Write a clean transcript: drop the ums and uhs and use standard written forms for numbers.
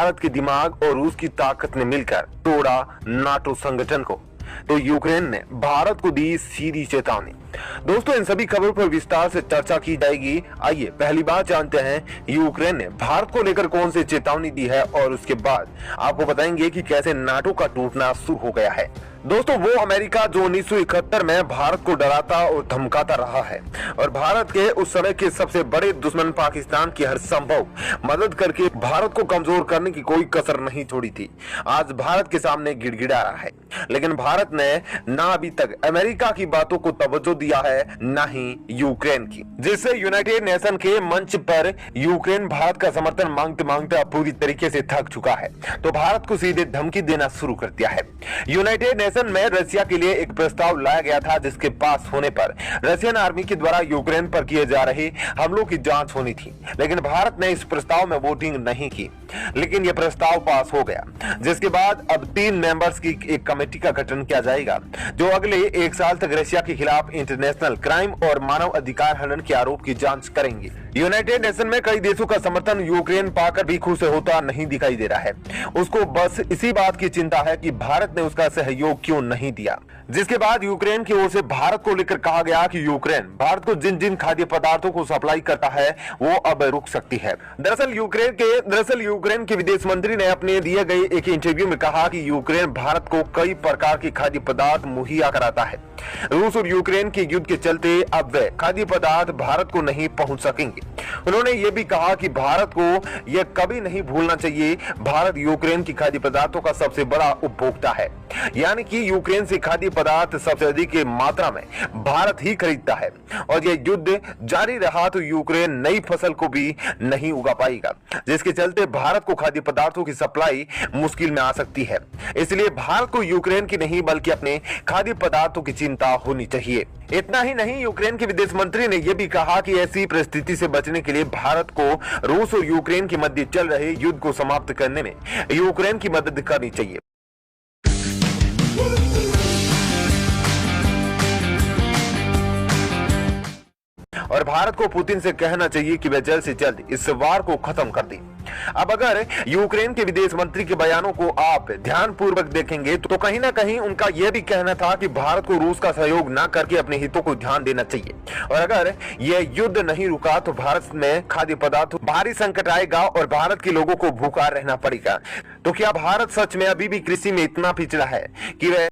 भारत के दिमाग और रूस की ताकत ने मिलकर तोड़ा नाटो संगठन को, तो यूक्रेन ने भारत को दी सीधी चेतावनी। दोस्तों, इन सभी खबरों पर विस्तार से चर्चा की जाएगी। आइए पहली बात जानते हैं यूक्रेन ने भारत को लेकर कौन सी चेतावनी दी है, और उसके बाद आपको बताएंगे कि कैसे नाटो का टूटना शुरू हो गया है। दोस्तों, वो अमेरिका जो 1971 में भारत को डराता और धमकाता रहा है और भारत के उस समय के सबसे बड़े दुश्मन पाकिस्तान की हर संभव मदद करके भारत को कमजोर करने की कोई कसर नहीं छोड़ी थी, आज भारत के सामने गिड़गिड़ा रहा है। लेकिन भारत ने ना अभी तक अमेरिका की बातों को तवज्जो दिया है, ना ही यूक्रेन की, जिससे यूनाइटेड नेशन के मंच पर यूक्रेन भारत का समर्थन मांगते मांगते पूरी तरीके से थक चुका है, तो भारत को सीधे धमकी देना शुरू कर दिया है। यूनाइटेड में रशिया के लिए एक प्रस्ताव लाया गया था, जिसके पास होने पर रशियन आर्मी के द्वारा यूक्रेन पर किए जा रहे हमलों की जांच होनी थी, लेकिन भारत ने इस प्रस्ताव में वोटिंग नहीं की। लेकिन यह प्रस्ताव पास हो गया, जिसके बाद अब 3 मेंबर्स की एक कमेटी का गठन किया जाएगा, जो अगले 1 साल तक रशिया के खिलाफ इंटरनेशनल क्राइम और मानव अधिकार हनन के आरोप की जांच करेंगे। यूनाइटेड नेशन में कई देशों का समर्थन यूक्रेन पाकर भी खुश होता नहीं दिखाई दे रहा है। उसको बस इसी बात की चिंता है कि भारत ने उसका सहयोग क्यों नहीं दिया, जिसके बाद यूक्रेन की ओर से भारत को लेकर कहा गया कि यूक्रेन भारत को जिन जिन खाद्य पदार्थों को सप्लाई करता है वो अब रुक सकती है। दरअसल यूक्रेन के विदेश मंत्री ने अपने दिए गए एक इंटरव्यू में कहा कि यूक्रेन भारत को कई प्रकार के खाद्य पदार्थ मुहैया कराता है। रूस और यूक्रेन के युद्ध के चलते अब वे खाद्य पदार्थ भारत को नहीं पहुंच सकेंगे। उन्होंने ये भी कहा कि भारत को यह कभी नहीं भूलना चाहिए, भारत यूक्रेन की खाद्य पदार्थों का सबसे बड़ा उपभोक्ता है, यानी कि यूक्रेन से खाद्य पदार्थ सबसे अधिक मात्रा में भारत ही खरीदता है, और यह युद्ध जारी रहा तो यूक्रेन नई फसल को भी नहीं उगा पाएगा, जिसके चलते भारत को खाद्य पदार्थों की सप्लाई मुश्किल में आ सकती है। इसलिए भारत को यूक्रेन की नहीं बल्कि अपने खाद्य पदार्थों की चिंता होनी चाहिए। इतना ही नहीं, यूक्रेन के विदेश मंत्री ने यह भी कहा कि ऐसी परिस्थिति से बचने के लिए भारत को रूस और यूक्रेन के मध्य चल रहे युद्ध को समाप्त करने में यूक्रेन की मदद करनी चाहिए। और भारत को पुतिन से कहना चाहिए कि वे जल्द से जल्द इस वार को खत्म कर दें। अब अगर यूक्रेन के विदेश मंत्री के बयानों को आप ध्यानपूर्वक देखेंगे तो कहीं ना कहीं उनका यह भी कहना था कि भारत को रूस का सहयोग न करके अपने हितों को ध्यान देना चाहिए, और अगर यह युद्ध नहीं रुका तो भारत में खाद्य पदार्थों भारी संकट आएगा और भारत के लोगों को भूखा रहना पड़ेगा। तो क्या भारत सच में अभी भी कृषि में इतना पिछड़ा है कि वह